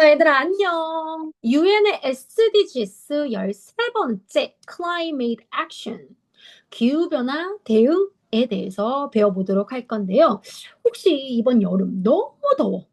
얘들아, 안녕. 유엔의 SDGs 13번째 Climate Action, 기후변화 대응에 대해서 배워보도록 할 건데요. 혹시 이번 여름 너무 더워.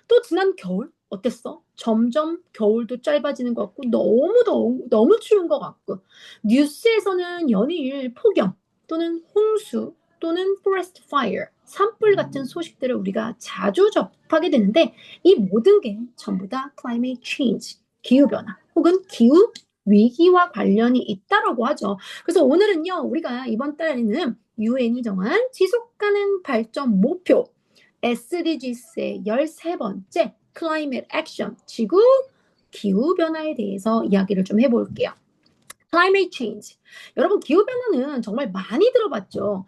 또 지난 겨울 어땠어? 점점 겨울도 짧아지는 것 같고 너무 더워, 너무 추운 것 같고 뉴스에서는 연이을 폭염 또는 홍수 또는 forest fire, 산불 같은 소식들을 우리가 자주 접하게 되는데 이 모든 게 전부 다 climate change, 기후변화 혹은 기후 위기와 관련이 있다라고 하죠. 그래서 오늘은요, 우리가 이번 달에는 유엔이 정한 지속가능 발전 목표 SDGs의 13번째 Climate Action, 지구 기후변화에 대해서 이야기를 좀 해볼게요. Climate Change. 여러분, 기후변화는 정말 많이 들어봤죠.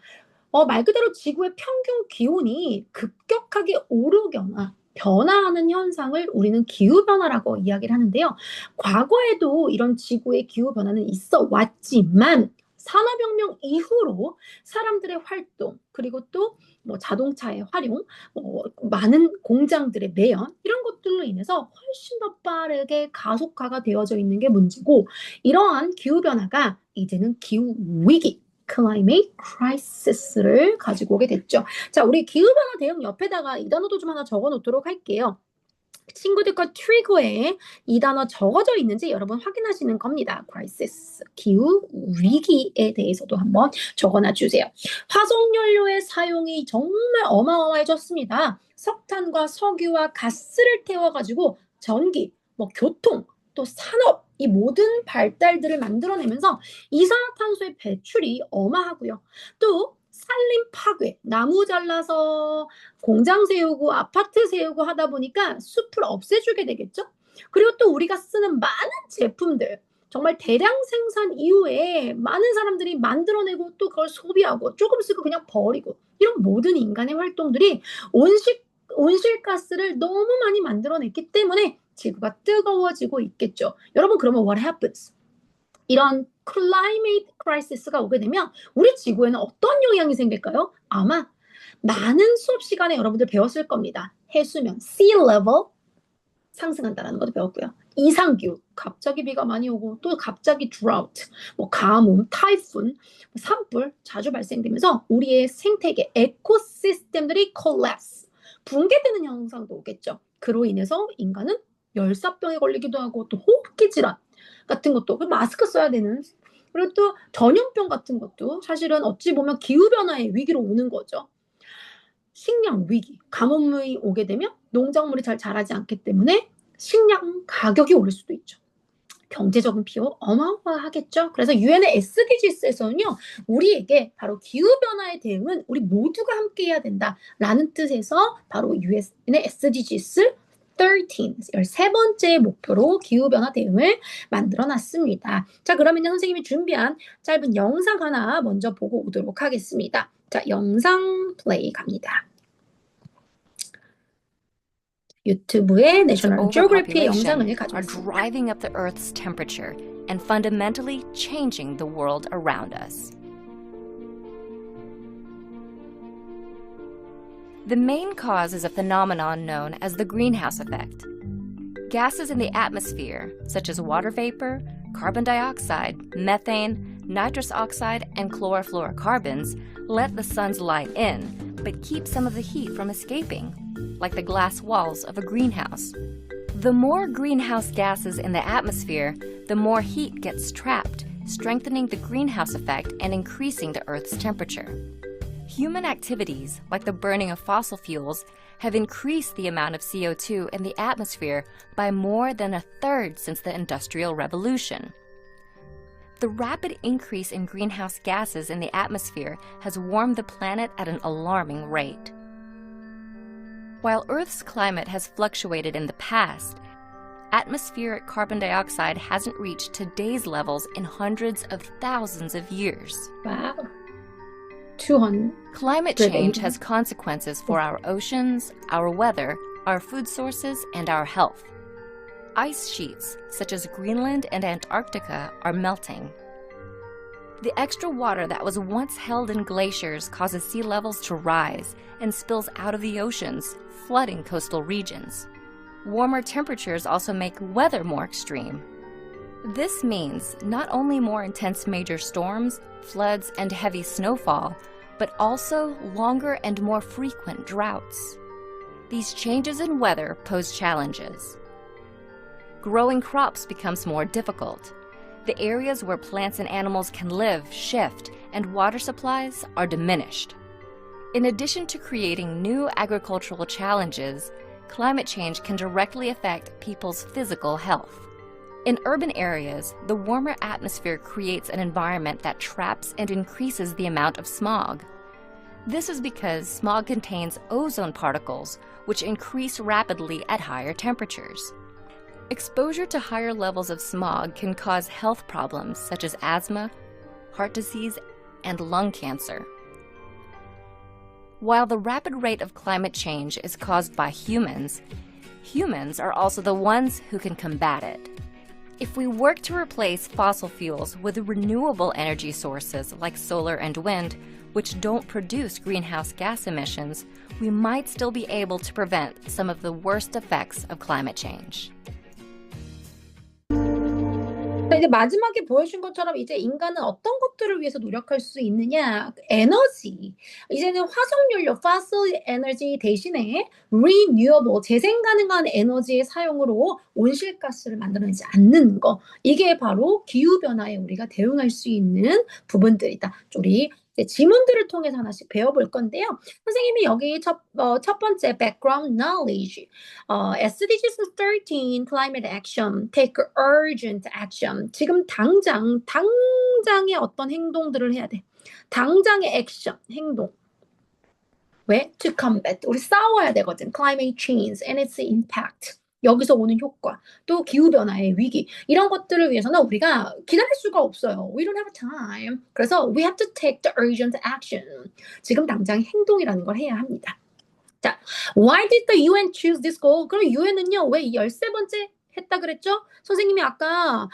말 그대로 지구의 평균 기온이 급격하게 오르거나 변화하는 현상을 우리는 기후변화라고 이야기를 하는데요. 과거에도 이런 지구의 기후변화는 있어 왔지만 산업혁명 이후로 사람들의 활동, 그리고 또 자동차의 활용, 많은 공장들의 매연, 이런 것들로 인해서 훨씬 더 빠르게 가속화가 되어져 있는 게 문제고, 이러한 기후변화가 이제는 기후위기, climate crisis를 가지고 오게 됐죠. 자, 우리 기후변화 대응 옆에다가 이 단어도 좀 하나 적어 놓도록 할게요. 친구들과 트리거에 이 단어 적어져 있는지 여러분 확인하시는 겁니다. crisis, 기후 위기에 대해서도 한번 적어놔 주세요. 화석연료의 사용이 정말 어마어마해졌습니다. 석탄과 석유와 가스를 태워가지고 전기, 교통, 또 산업, 이 모든 발달들을 만들어내면서 이산화탄소의 배출이 어마하고요. 또 산림 파괴, 나무 잘라서 공장 세우고 아파트 세우고 하다 보니까 숲을 없애주게 되겠죠? 그리고 또 우리가 쓰는 많은 제품들, 정말 대량 생산 이후에 많은 사람들이 만들어내고 또 그걸 소비하고 조금 쓰고 그냥 버리고, 이런 모든 인간의 활동들이 온실가스를 너무 많이 만들어냈기 때문에 지구가 뜨거워지고 있겠죠. 여러분, 그러면 what happens? 이런 climate crisis가 오게 되면 우리 지구에는 어떤 영향이 생길까요? 아마 많은 수업 시간에 여러분들 배웠을 겁니다. 해수면, sea level 상승한다는 것도 배웠고요. 이상기후, 갑자기 비가 많이 오고 또 갑자기 drought, 가뭄, 타이푼, 산불 자주 발생되면서 우리의 생태계, 에코시스템들이 collapse, 붕괴되는 현상도 오겠죠. 그로 인해서 인간은 열사병에 걸리기도 하고 또 호흡기 질환 같은 것도, 마스크 써야 되는, 그리고 또 전염병 같은 것도 사실은 어찌 보면 기후변화의 위기로 오는 거죠. 식량 위기, 가뭄이 오게 되면 농작물이 잘 자라지 않기 때문에 식량 가격이 오를 수도 있죠. 경제적인 피해 어마어마하겠죠. 그래서 유엔의 SDGs에서는요, 우리에게 바로 기후변화에 대응은 우리 모두가 함께 해야 된다라는 뜻에서 바로 유엔의 SDGs 13번째 목표로 기후변화 대응을 만들어놨습니다. 자, 그러면 선생님이 준비한 짧은 영상 하나 먼저 보고 오도록 하겠습니다. 자, 영상 플레이 갑니다. 유튜브에 내셔널 지오그래피의 영상을 are 가져왔습니다. driving up the Earth's temperature and fundamentally changing the world around us. The main cause is a phenomenon known as the greenhouse effect. Gases in the atmosphere, such as water vapor, carbon dioxide, methane, nitrous oxide, and chlorofluorocarbons, let the sun's light in, but keep some of the heat from escaping, like the glass walls of a greenhouse. The more greenhouse gases in the atmosphere, the more heat gets trapped, strengthening the greenhouse effect and increasing the Earth's temperature. Human activities, like the burning of fossil fuels, have increased the amount of CO2 in the atmosphere by more than a third since the Industrial Revolution. The rapid increase in greenhouse gases in the atmosphere has warmed the planet at an alarming rate. While Earth's climate has fluctuated in the past, atmospheric carbon dioxide hasn't reached today's levels in hundreds of thousands of years. Wow. 200. Climate change has consequences for our oceans, our weather, our food sources, and our health. Ice sheets, such as Greenland and Antarctica, are melting. The extra water that was once held in glaciers causes sea levels to rise and spills out of the oceans, flooding coastal regions. Warmer temperatures also make weather more extreme. This means not only more intense major storms, floods, and heavy snowfall, but also longer and more frequent droughts. These changes in weather pose challenges. Growing crops becomes more difficult. The areas where plants and animals can live shift, and water supplies are diminished. In addition to creating new agricultural challenges, climate change can directly affect people's physical health. In urban areas, the warmer atmosphere creates an environment that traps and increases the amount of smog. This is because smog contains ozone particles, which increase rapidly at higher temperatures. Exposure to higher levels of smog can cause health problems such as asthma, heart disease, and lung cancer. While the rapid rate of climate change is caused by humans, humans are also the ones who can combat it. If we work to replace fossil fuels with renewable energy sources like solar and wind, which don't produce greenhouse gas emissions, we might still be able to prevent some of the worst effects of climate change. 이제 마지막에 보여준 것처럼 이제 인간은 어떤 것들을 위해서 노력할 수 있느냐? 에너지. 이제는 화석연료, fossil energy 대신에 renewable, 재생 가능한 에너지의 사용으로 온실가스를 만들어내지 않는 거. 이게 바로 기후변화에 우리가 대응할 수 있는 부분들이다. 우리 지문들을 통해서 하나씩 배워볼 건데요. 선생님이 여기 첫 번째 background knowledge, SDGs 13 climate action, take urgent action. 지금 당장의 어떤 행동들을 해야 돼. 당장의 액션, 행동. 왜? To combat. 우리 싸워야 되거든. Climate change and its impact. 여기서 오는 효과, 또 기후변화의 위기, 이런 것들을 위해서는 우리가 기다릴 수가 없어요. We don't have time. 그래서 we have to take the urgent action. 지금 당장 행동이라는 걸 해야 합니다. 자, why did the UN choose this goal? 그럼 UN은요, 왜 13번째 했다 그랬죠? 선생님이 아까,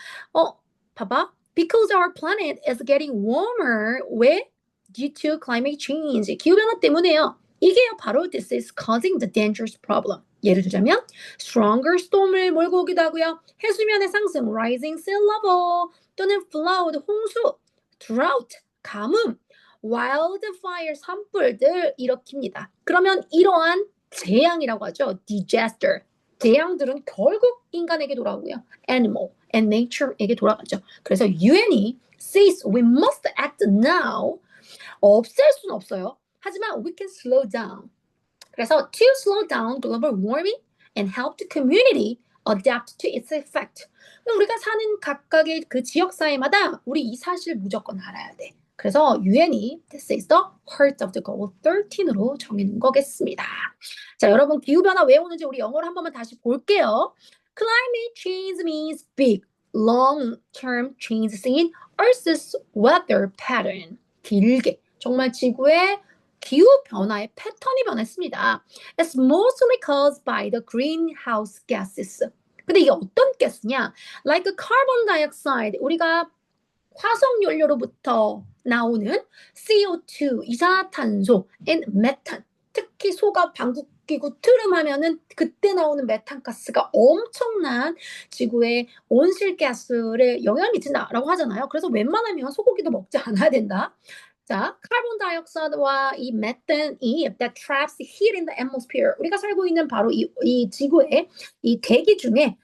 봐봐. Because our planet is getting warmer. 왜? Due to climate change. 기후변화 때문에요. 이게요, 바로 this is causing the dangerous problem. 예를 들자면 stronger storm을 몰고 오기도 하고요. 해수면의 상승, rising sea level, 또는 flood, 홍수, drought, 가뭄, wildfire, 산불들 일으킵니다. 그러면 이러한 재앙이라고 하죠. disaster. 재앙들은 결국 인간에게 돌아오고요. animal and nature에게 돌아가죠. 그래서 UN이 says we must act now. 없앨 수는 없어요. 하지만 we can slow down. 그래서 to slow down global warming and help the community adapt to its effect. 우리가 사는 각각의 그 지역사회마다 우리 이 사실 무조건 알아야 돼. 그래서 UN이 this is the heart of the goal 13으로 정해놓은 거겠습니다. 자, 여러분 기후변화 왜 오는지 우리 영어로 한 번만 다시 볼게요. Climate change means big, long-term changes in Earth's weather pattern. 길게, 정말 지구의 기후 변화의 패턴이 변했습니다. It's mostly caused by the greenhouse gases. 근데 이게 어떤 가스냐? Like carbon dioxide, 우리가 화석연료로부터 나오는 CO2, 이산화탄소, and methane. 특히 소가 방귀 끼고 트름하면은 그때 나오는 메탄가스가 엄청난 지구의 온실가스에 영향을 미친다라고 하잖아요. 그래서 웬만하면 소고기도 먹지 않아야 된다. 자, 카본 다이옥사이드와 이 메탄이 that traps heat in the atmosphere. 우리가 살고 있는 바로 이 지구의 이 대기 중에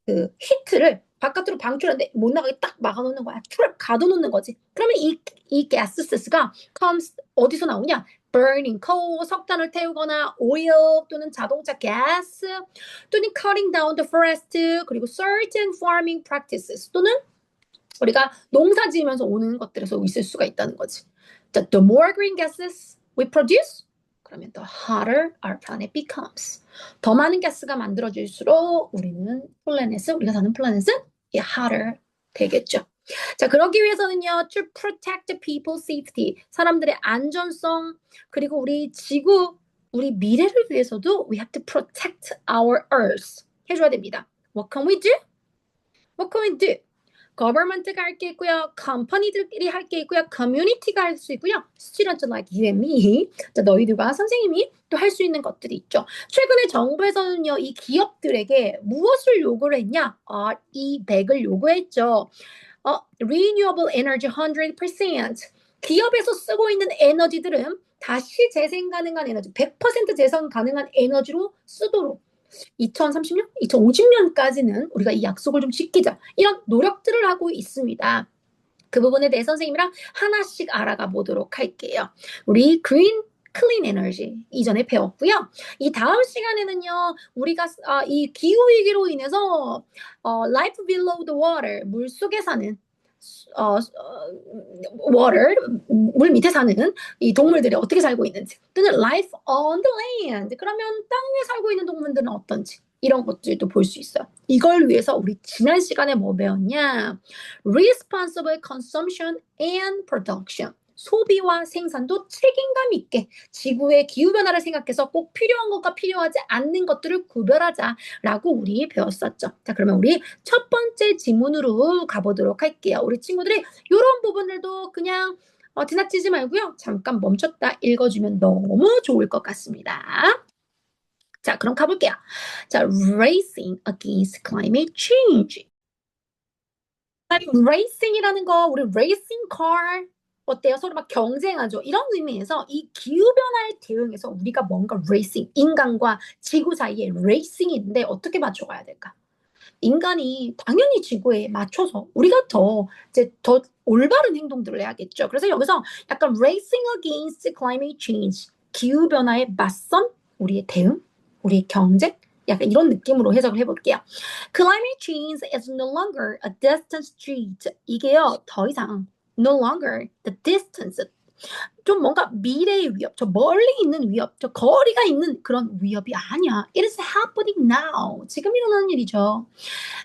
그 히트를 바깥으로 방출하는데 못 나가게 딱 막아놓는 거야. 트랩 가둬놓는 거지. 그러면 이 gases,가 comes 어디서 나오냐? burning coal, 석탄을 태우거나 oil 또는 자동차 gas 또는 cutting down the forest 그리고 certain farming practices 또는 우리가 농사 지으면서 오는 것들에서 있을 수가 있다는 거지. The more green gases we produce, 그러면 the hotter our planet becomes. 더 많은 가스가 만들어질수록 우리가 사는 플래닛은 hotter 되겠죠. 자, 그러기 위해서는요, to protect the people's safety, 사람들의 안전성, 그리고 우리 지구, 우리 미래를 위해서도 we have to protect our earth 해줘야 됩니다. What can we do? What can we do? government가 할 게 있고요. company들끼리 할 게 있고요. community가 할 수 있고요. student like you and me. 자, 너희들과 선생님이 또 할 수 있는 것들이 있죠. 최근에 정부에서는요, 이 기업들에게 무엇을 요구를 했냐? RE100을 요구했죠. renewable energy 100%. 기업에서 쓰고 있는 에너지들은 다시 재생 가능한 에너지, 100% 재생 가능한 에너지로 쓰도록 2030년, 2050년까지는 우리가 이 약속을 좀 지키자. 이런 노력들을 하고 있습니다. 그 부분에 대해 선생님이랑 하나씩 알아가 보도록 할게요. 우리 green 클린 에너지 이전에 배웠고요. 이 다음 시간에는요, 우리가 이 기후 위기로 인해서 life below the water 물 속에 사는 water 물 밑에 사는 이 동물들이 어떻게 살고 있는지, 또는 life on the land 그러면 땅 위에 살고 있는 동물들은 어떤지, 이런 것들도 볼 수 있어요. 이걸 위해서 우리 지난 시간에 뭐 배웠냐? Responsible consumption and production. 소비와 생산도 책임감 있게 지구의 기후변화를 생각해서 꼭 필요한 것과 필요하지 않는 것들을 구별하자라고 우리 배웠었죠. 자, 그러면 우리 첫 번째 지문으로 가보도록 할게요. 우리 친구들이 이런 부분들도 그냥 지나치지 말고요. 잠깐 멈췄다 읽어주면 너무 좋을 것 같습니다. 자, 그럼 가볼게요. 자, racing against climate change. racing이라는 거, 우리 racing car 어때요? 서로 막 경쟁하죠. 이런 의미에서 이 기후변화에 대응해서 우리가 뭔가 racing, 인간과 지구 사이에 racing이 있는데 어떻게 맞춰가야 될까? 인간이 당연히 지구에 맞춰서 우리가 더 올바른 행동들을 해야겠죠. 그래서 여기서 약간 racing against climate change, 기후변화에 맞선 우리의 대응, 우리의 경쟁, 약간 이런 느낌으로 해석을 해볼게요. Climate change is no longer a distant threat. 이게요, 더 이상 no longer the distance. 좀 뭔가 미래의 위협, 저 멀리 있는 위협, 저 거리가 있는 그런 위협이 아니야. It is happening now. 지금 일어나는 일이죠.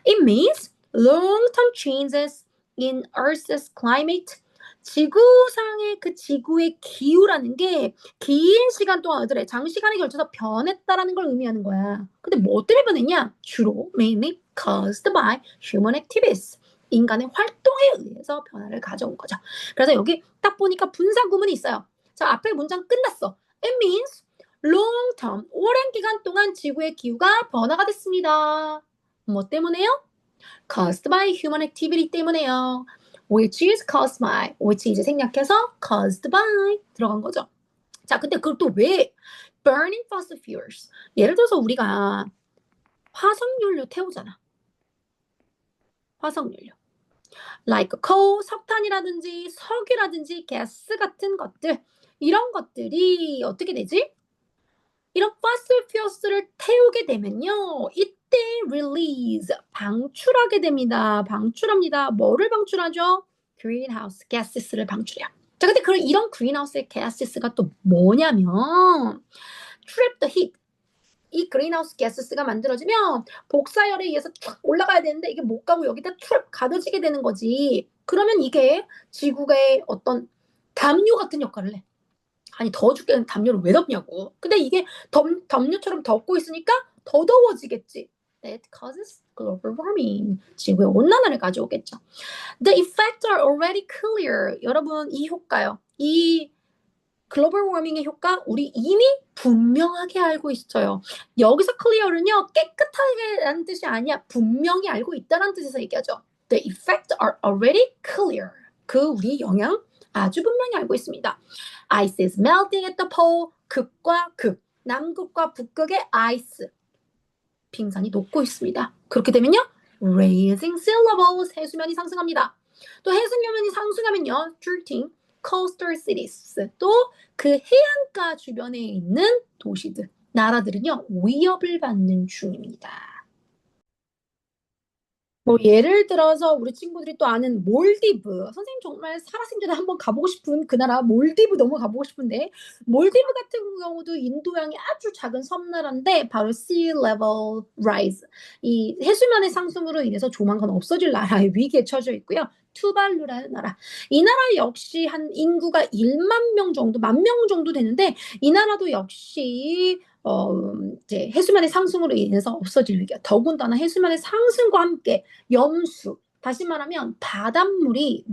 It means long-term changes in Earth's climate. 지구상의 그 지구의 기후라는 게 긴 시간 동안 장시간에 걸쳐서 변했다라는 걸 의미하는 거야. 근데 뭐 때문에 변했냐? 주로 mainly caused by human activities. 인간의 활동에 의해서 변화를 가져온 거죠. 그래서 여기 딱 보니까 분사 구문이 있어요. 자, 앞에 문장 끝났어. It means long term, 오랜 기간 동안 지구의 기후가 변화가 됐습니다. 뭐 때문에요? Caused by human activity 때문에요. Which is caused by, which 이제 생략해서 caused by 들어간 거죠. 자, 근데 그걸 또 왜 burning fossil fuels? 예를 들어서 우리가 화석연료 태우잖아. 화석연료. like coal, 석탄이라든지 석유라든지 가스 같은 것들, 이런 것들이 어떻게 되지? 이런 fossil fuels를 태우게 되면요, 이때 release, 방출하게 됩니다. 방출합니다. 뭐를 방출하죠? greenhouse gases를 방출해요. 자, 근데 이런 greenhouse gases가 또 뭐냐면 trap the heat. 이 그린하우스 가스가 만들어지면 복사열에 의해서 쫙 올라가야 되는데 이게 못 가고 여기다 쭉 가둬지게 되는 거지. 그러면 이게 지구의 어떤 담요 같은 역할을 해. 아니, 더워 죽겠는 담요를 왜 덮냐고. 근데 이게 담요처럼 덮고 있으니까 더 더워지겠지. That causes global warming. 지구의 온난화를 가져오겠죠. The effects are already clear. 여러분, 이 효과요. 이 글로벌 워밍의 효과 우리 이미 분명하게 알고 있어요. 여기서 clear는요, 깨끗하게라는 뜻이 아니야. 분명히 알고 있다는 뜻에서 얘기하죠. The effects are already clear. 그 우리 영향 아주 분명히 알고 있습니다. Ice is melting at the pole. 극과 극, 남극과 북극의 아이스, 빙산이 녹고 있습니다. 그렇게 되면요, raising sea levels, 해수면이 상승합니다. 또 해수면이 상승하면요, drifting coastal cities, 또 그 해안가 주변에 있는 도시들, 나라들은요, 위협을 받는 중입니다. 뭐 예를 들어서 우리 친구들이 또 아는 몰디브, 선생님 정말 살아생전에 한번 가보고 싶은 그 나라 몰디브 너무 가보고 싶은데, 몰디브 같은 경우도 인도양이 아주 작은 섬나라인데 바로 sea level rise, 이 해수면의 상승으로 인해서 조만간 없어질 나라의 위기에 처져 있고요. 투발루라는 나라, 이 나라 역시 한 인구가 1만 명 정도, 10,000명 정도 되는데 이 나라도 역시 이제 해수면의 상승으로 인해서 없어질 위기야. 더군다나 해수면의 상승과 함께 염수, 다시 말하면 바닷물이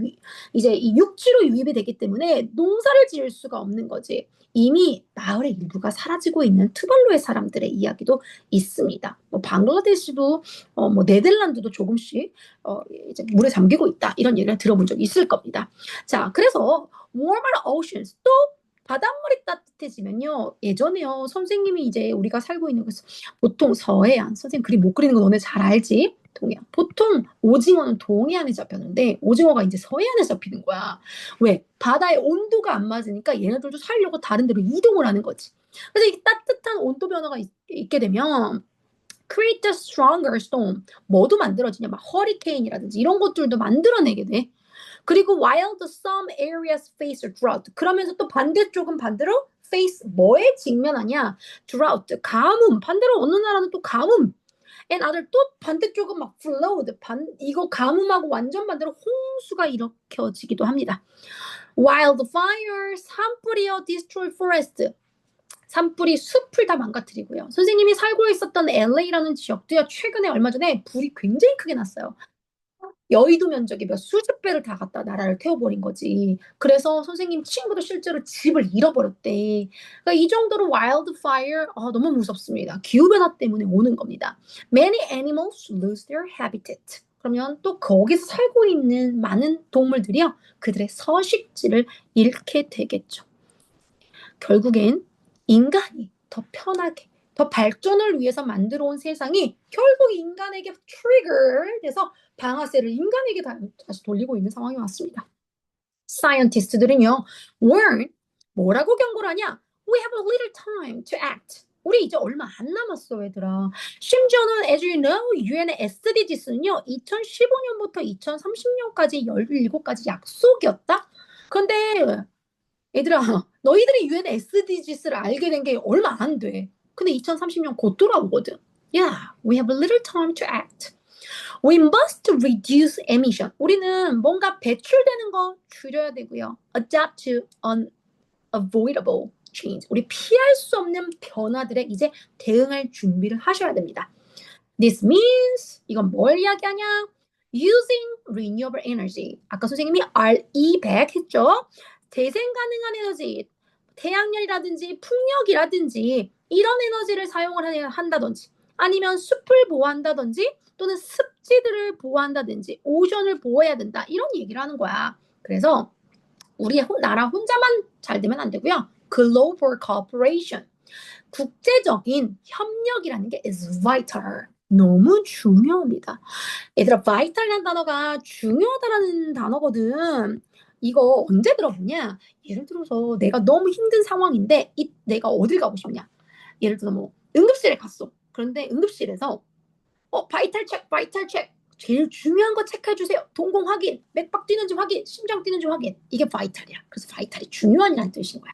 이제 이 육지로 유입이 되기 때문에 농사를 지을 수가 없는 거지. 이미 마을의 일부가 사라지고 있는 투발루의 사람들의 이야기도 있습니다. 뭐 방글라데시도 뭐 네덜란드도 조금씩 이제 물에 잠기고 있다 이런 얘기를 들어본 적이 있을 겁니다. 자, 그래서 warmer oceans 또 바닷물이 따뜻해지면요. 예전에요. 선생님이 이제 우리가 살고 있는 곳은 보통 서해안. 선생님 그림 못 그리는 거 너네 잘 알지? 동해안. 보통 오징어는 동해안에 잡혔는데 오징어가 이제 서해안에 잡히는 거야. 왜? 바다의 온도가 안 맞으니까 얘네들도 살려고 다른 데로 이동을 하는 거지. 그래서 이 따뜻한 온도 변화가 있게 되면 create a stronger storm. 뭐도 만들어지냐? 막 허리케인이라든지 이런 것들도 만들어내게 돼. 그리고 while the some areas face a drought. 그러면서 또 반대쪽은 반대로 face 뭐에 직면하냐? drought. 가뭄. 반대로 어느 나라는 또 가뭄. and other 또 반대쪽은 막 flood. 이거 가뭄하고 완전 반대로 홍수가 일으켜지기도 합니다. wildfire. 산불이요. destroy forest. 산불이 숲을 다 망가뜨리고요. 선생님이 살고 있었던 LA라는 지역도요. 최근에 얼마 전에 불이 굉장히 크게 났어요. 여의도 면적의 몇 수십 배를 다 갖다 나라를 태워버린 거지. 그래서 선생님 친구도 실제로 집을 잃어버렸대. 그러니까 이 정도로 wildfire 너무 무섭습니다. 기후변화 때문에 오는 겁니다. Many animals lose their habitat. 그러면 또 거기서 살고 있는 많은 동물들이요. 그들의 서식지를 잃게 되겠죠. 결국엔 인간이 더 편하게 더 발전을 위해서 만들어 온 세상이 결국 인간에게 트리거 돼서 방아쇠를 인간에게 다시 돌리고 있는 상황이 왔습니다. 사이언티스트들은요, warn, 뭐라고 경고를 하냐? We have a little time to act. 우리 이제 얼마 안 남았어, 얘들아. 심지어는 as you know, 유엔의 SDGs는요, 2015년부터 2030년까지 17가지 약속이었다? 근데 얘들아, 너희들이 유엔 SDGs를 알게 된 게 얼마 안 돼. 근데 2030년 곧 돌아오거든. Yeah, we have a little time to act. We must reduce emission. 우리는 뭔가 배출되는 거 줄여야 되고요. Adapt to unavoidable change. 우리 피할 수 없는 변화들에 이제 대응할 준비를 하셔야 됩니다. This means 이건 뭘 이야기하냐? Using renewable energy. 아까 선생님이 RE100 했죠? 재생 가능한 에너지, 태양열이라든지 풍력이라든지 이런 에너지를 사용을 한다든지 아니면 숲을 보호한다든지 또는 습지들을 보호한다든지 오션을 보호해야 된다 이런 얘기를 하는 거야. 그래서 우리 나라 혼자만 잘 되면 안 되고요. Global cooperation, 국제적인 협력이라는 게 is vital. 너무 중요합니다. 얘들아, vital이라는 단어가 중요하다라는 단어거든. 이거 언제 들어보냐? 예를 들어서 내가 너무 힘든 상황인데 내가 어딜 가고 싶냐? 예를 들어 뭐 응급실에 갔어. 그런데 응급실에서 바이탈 체크. 제일 중요한 거 체크해 주세요. 동공 확인, 맥박 뛰는지 확인, 심장 뛰는지 확인. 이게 바이탈이야. 그래서 바이탈이 중요한이라는 뜻인 거야.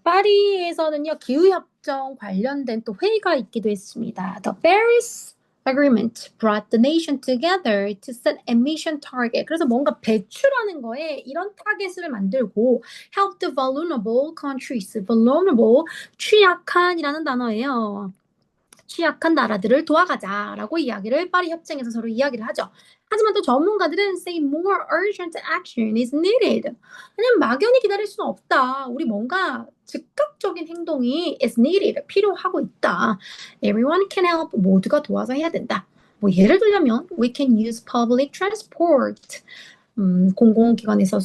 파리에서는요, 기후협정 관련된 또 회의가 있기도 했습니다. The Paris Agreement brought the nation together to set emission target. 그래서 뭔가 배출하는 거에 이런 타겟을 만들고 help the vulnerable countries. vulnerable, 취약한이라는 단어예요. 취약한 나라들을 도와가자라고 이야기를 파리 협정에서 서로 이야기를 하죠. 하지만 또 전문가들은 say more urgent action is needed. 그냥 막연히 기다릴 수는 없다. 우리 뭔가 즉각적인 행동이 is needed, 필요하고 있다. Everyone can help, 모두가 도와서 해야 된다. 뭐 예를 들자면 we can use public transport. 공공기관에서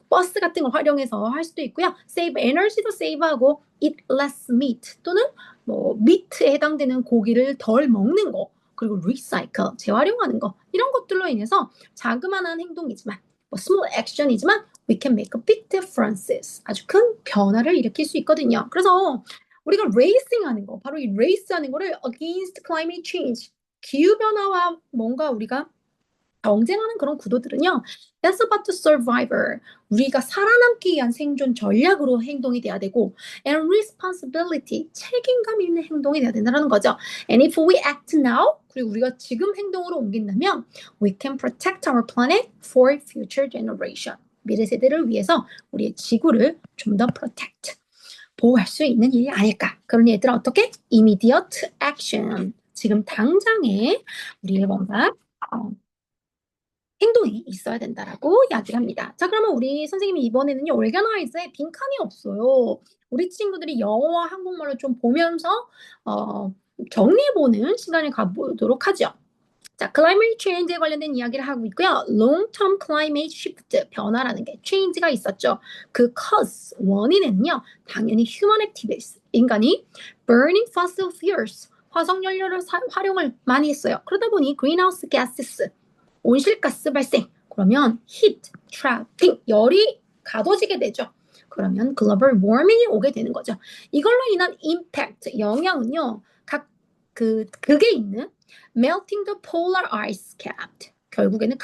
버스 같은 걸 활용해서 할 수도 있고요. save energy도 save하고 eat less meat 또는 뭐 meat에 해당되는 고기를 덜 먹는 거 그리고 recycle 재활용하는 거 이런 것들로 인해서 자그마한 행동이지만 뭐 small action이지만 we can make a big differences 아주 큰 변화를 일으킬 수 있거든요. 그래서 우리가 racing 하는 거 바로 이 race 하는 거를 against climate change 기후 변화와 뭔가 우리가 경쟁하는 그런 구도들은요. That's about the survivor. 우리가 살아남기 위한 생존 전략으로 행동이 돼야 되고 and responsibility, 책임감 있는 행동이 돼야 된다는 거죠. And if we act now, 그리고 우리가 지금 행동으로 옮긴다면 we can protect our planet for future generation. 미래 세대를 위해서 우리의 지구를 좀 더 protect, 보호할 수 있는 일이 아닐까. 그러니 얘들아 어떻게? Immediate action. 지금 당장에 우리의 뭔가 행동이 있어야 된다라고 이야기를 합니다. 자, 그러면 우리 선생님이 이번에는요, organize에 빈칸이 없어요. 우리 친구들이 영어와 한국말로 좀 보면서 정리해보는 시간을 가보도록 하죠. 자, climate change에 관련된 이야기를 하고 있고요. long-term climate shift, 변화라는 게 change가 있었죠. 그 cause, 원인은요, 당연히 human activities, 인간이 burning fossil fuels, 화석연료를 활용을 많이 했어요. 그러다 보니 greenhouse gases, 온실가스 발생, 그러면 heat, trapping, 열이 가둬지게 되죠. 그러면 global warming이 오게 되는 거죠. 이걸로 인한 impact, 영향은요, 극에 있는 melting the polar ice cap. 결국에는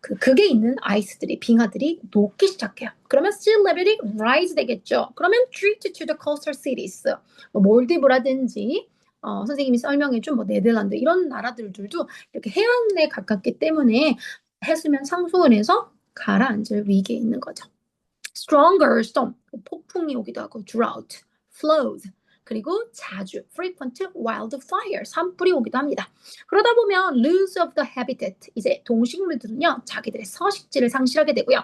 극에 있는 아이스들이, 빙하들이 녹기 시작해요. 그러면 sea level이 rise 되겠죠. 그러면 drift to the coastal cities. 몰디브라든지 선생님이 설명해준 네덜란드 이런 나라들도 이렇게 해안에 가깝기 때문에 해수면 상승을 해서 가라앉을 위기에 있는 거죠. stronger storm, 폭풍이 오기도 하고 drought, floods, 그리고 자주 frequent wildfire, 산불이 오기도 합니다. 그러다 보면 lose of the habitat, 이제 동식물들은요 자기들의 서식지를 상실하게 되고요.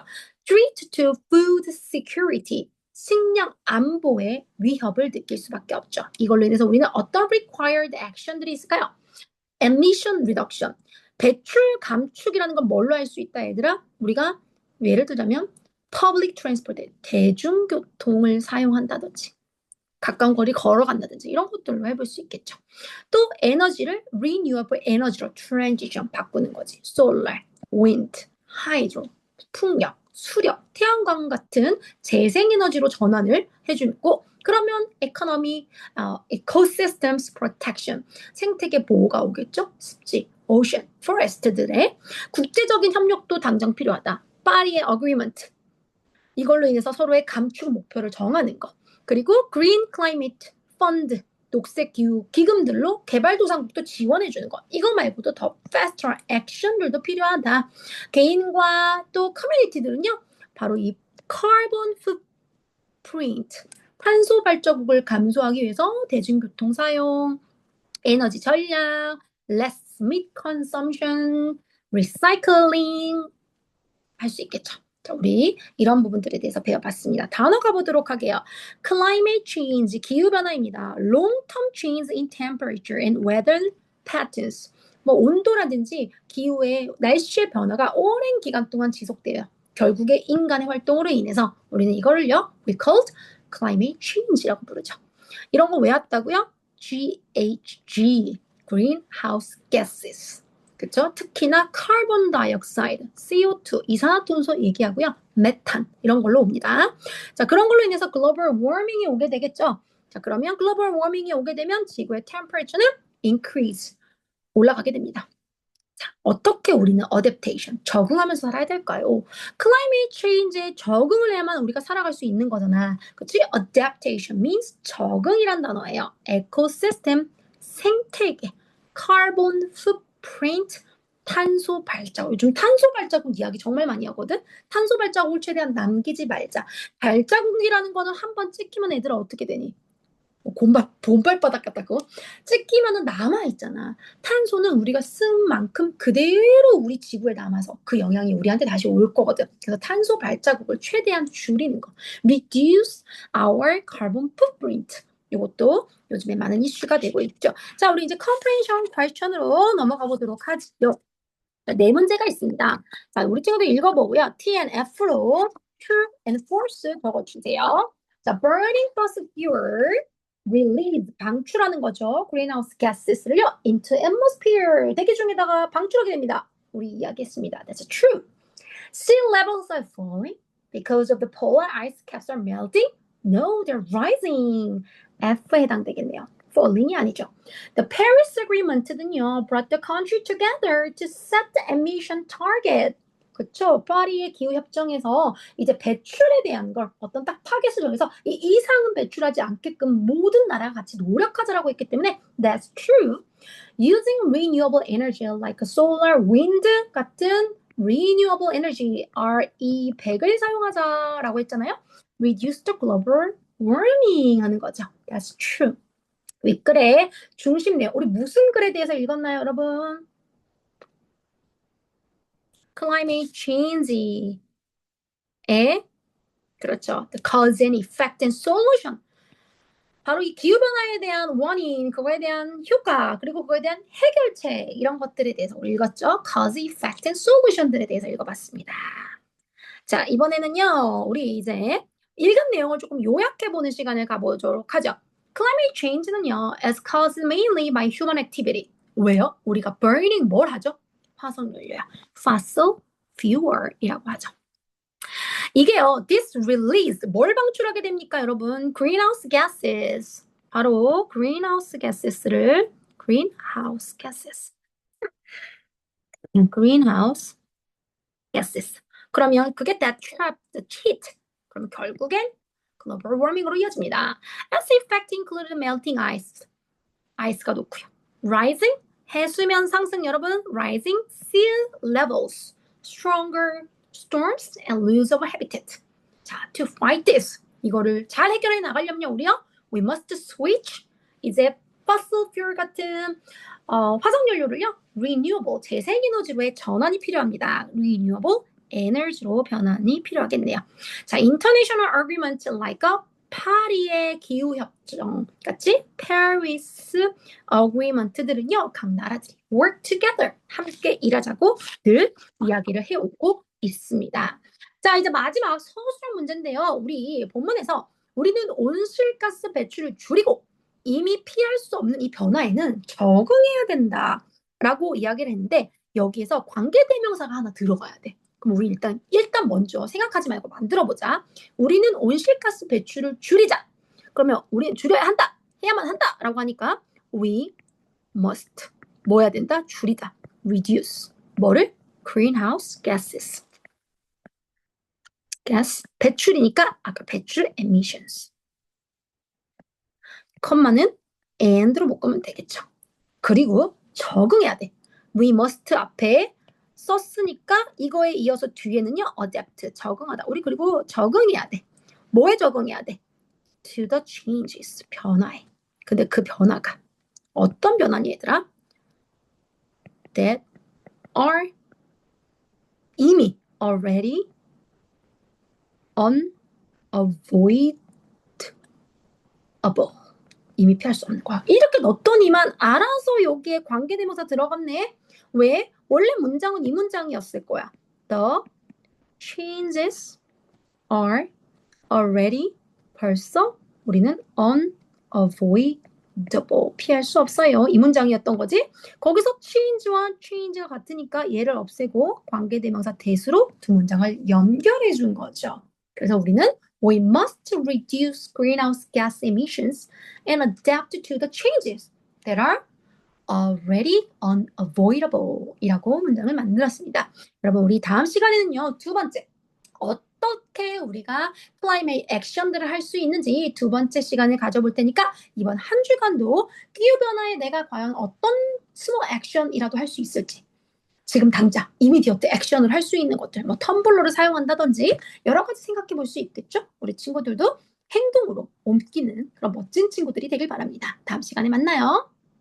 threat to food security, 식량 안보의 위협을 느낄 수밖에 없죠. 이걸로 인해서 우리는 어떤 required action들이 있을까요? emission reduction, 배출 감축이라는 건 뭘로 할 수 있다 얘들아? 우리가 예를 들자면 public transport, 대중교통을 사용한다든지 가까운 거리 걸어간다든지 이런 것들로 해볼 수 있겠죠. 또 에너지를 renewable 에너지로 transition 바꾸는 거지. solar, wind, hydro, 풍력, 수력, 태양광 같은 재생에너지로 전환을 해주고 그러면 economy, ecosystems protection, 생태계 보호가 오겠죠. 습지, ocean, forest들의 국제적인 협력도 당장 필요하다. 파리의 agreement, 이걸로 인해서 서로의 감축 목표를 정하는 것. 그리고 Green Climate Fund, 녹색 기후 기금들로 개발도상국도 지원해주는 것. 이거 말고도 더 faster action들도 필요하다. 개인과 또 커뮤니티들은요. 바로 이 carbon footprint, 탄소 발자국을 감소하기 위해서 대중교통 사용, 에너지 전략, less meat consumption, recycling 할 수 있겠죠. 자, 우리 이런 부분들에 대해서 배워봤습니다. 단어 가보도록 할게요. Climate change, 기후변화입니다. Long-term change in temperature and weather patterns. 온도라든지 기후의 날씨의 변화가 오랜 기간 동안 지속돼요. 결국에 인간의 활동으로 인해서 우리는 이거를요, we called climate change라고 부르죠. 이런 거 외웠다고요? GHG, greenhouse gases. 그렇죠? 특히나 카본 다이옥사이드, CO2, 이산화탄소 얘기하고요. 메탄 이런 걸로 옵니다. 자, 그런 걸로 인해서 글로벌 워밍이 오게 되겠죠. 자, 그러면 글로벌 워밍이 오게 되면 지구의 템퍼레처는 increase, 올라가게 됩니다. 자, 어떻게 우리는 adaptation, 적응하면서 살아야 될까요? climate change에 적응을 해야만 우리가 살아갈 수 있는 거잖아. 그치? adaptation means 적응이란 단어예요. ecosystem, 생태계, carbon footprint, 탄소 발자국. 요즘 탄소 발자국 이야기 정말 많이 하거든. 탄소 발자국을 최대한 남기지 말자. 발자국이라는 거는 한 번 찍히면 애들아 어떻게 되니? 곰발바닥 같다고 찍히면은 남아있잖아. 탄소는 우리가 쓴 만큼 그대로 우리 지구에 남아서 그 영향이 우리한테 다시 올 거거든. 그래서 탄소 발자국을 최대한 줄이는 거. Reduce our carbon footprint. 이것도 요즘에 많은 이슈가 되고 있죠. 자, 우리 이제 comprehension question으로 넘어가 보도록 하죠. 네 문제가 있습니다. 자, 우리 친구들 읽어보고요. T and F로 true and false 적어주세요. 자, burning fossil fuel release, 방출하는 거죠. greenhouse gases를요, into atmosphere, 대기 중에다가 방출하게 됩니다. 우리 이야기했습니다. That's true. Sea levels are falling because of the polar ice caps are melting. No, they're rising. F에 해당되겠네요. falling이 아니죠. The Paris Agreement는요, brought the country together to set the emission target. 그쵸? 파리의 기후협정에서 이제 배출에 대한 걸 어떤 딱 타겟을 정해서 이 이상은 배출하지 않게끔 모든 나라가 같이 노력하자라고 했기 때문에 that's true. Using renewable energy like solar, wind 같은 renewable energy, RE100을 사용하자라고 했잖아요. Reduce the global warming 하는 거죠. That's true. 윗글의 중심 내용. 우리 무슨 글에 대해서 읽었나요, 여러분? Climate change의 그렇죠. The cause and effect and solution. 바로 이 기후변화에 대한 원인, 그거에 대한 효과, 그리고 그거에 대한 해결책 이런 것들에 대해서 우리 읽었죠. Cause, effect and solution들에 대해서 읽어봤습니다. 자, 이번에는요. 우리 이제 읽은 내용을 조금 요약해보는 시간을 가보도록 하죠. Climate change는요. is caused mainly by human activity. 왜요? 우리가 burning 뭘 하죠? 화석연료야. Fossil fuel이라고 하죠. 이게요, this release, 뭘 방출하게 됩니까, 여러분? greenhouse gases. 바로 greenhouse gases. 그러면 그게 that trap the heat. 그럼 결국엔 global warming으로 이어집니다. As effect include melting ice. 아이스가 녹고요. rising, 해수면 상승 여러분. rising sea levels. stronger storms and loss of habitat. 자, to fight this. 이거를 잘 해결해 나가려면요, 우리요. We must switch. 이제 fossil fuel 같은 화석연료를요. renewable, 재생에너지로의 전환이 필요합니다. renewable 에너지로 변환이 필요하겠네요. 자, international agreement like 파리의 기후협정 같이 Paris Agreement들은요. 각 나라들이 work together, 함께 일하자고 늘 이야기를 해오고 있습니다. 자, 이제 마지막 서술형 문제인데요. 우리 본문에서 우리는 온실가스 배출을 줄이고 이미 피할 수 없는 이 변화에는 적응해야 된다라고 이야기를 했는데 여기에서 관계대명사가 하나 들어가야 돼. 그럼 우리 일단 먼저 생각하지 말고 만들어보자. 우리는 온실가스 배출을 줄이자. 그러면 우리는 줄여야 한다. 해야만 한다라고 하니까 we must 뭐 해야 된다? 줄이다. reduce. 뭐를? greenhouse gases. gas 배출이니까 아까 배출 emissions. 컴마는 and로 묶으면 되겠죠. 그리고 적응해야 돼. we must 앞에 썼으니까 이거에 이어서 뒤에는요. adapt, 적응하다. 우리 그리고 적응해야 돼. 뭐에 적응해야 돼? to the changes, 변화에. 근데 그 변화가 어떤 변화니 얘들아? that are 이미 already unavoidable. 이미 피할 수 없는 거야. 이렇게 넣었더니만 알아서 여기에 관계대명사 들어갔네. 왜? 원래 문장은 이 문장이었을 거야. The changes are already 벌써 우리는 unavoidable 피할 수 없어요. 이 문장이었던 거지. 거기서 change와 change가 같으니까 얘를 없애고 관계대명사 대수로 두 문장을 연결해 준 거죠. 그래서 우리는 we must reduce greenhouse gas emissions and adapt to the changes that are already unavoidable 이라고 문장을 만들었습니다. 여러분 우리 다음 시간에는요. 두 번째 어떻게 우리가 climate action들을 할 수 있는지 두 번째 시간을 가져볼 테니까 이번 한 주간도 기후변화에 내가 과연 어떤 small action이라도 할 수 있을지 지금 당장 이미디어트 액션을 할 수 있는 것들 뭐 텀블러를 사용한다든지 여러 가지 생각해 볼 수 있겠죠? 우리 친구들도 행동으로 옮기는 그런 멋진 친구들이 되길 바랍니다. 다음 시간에 만나요.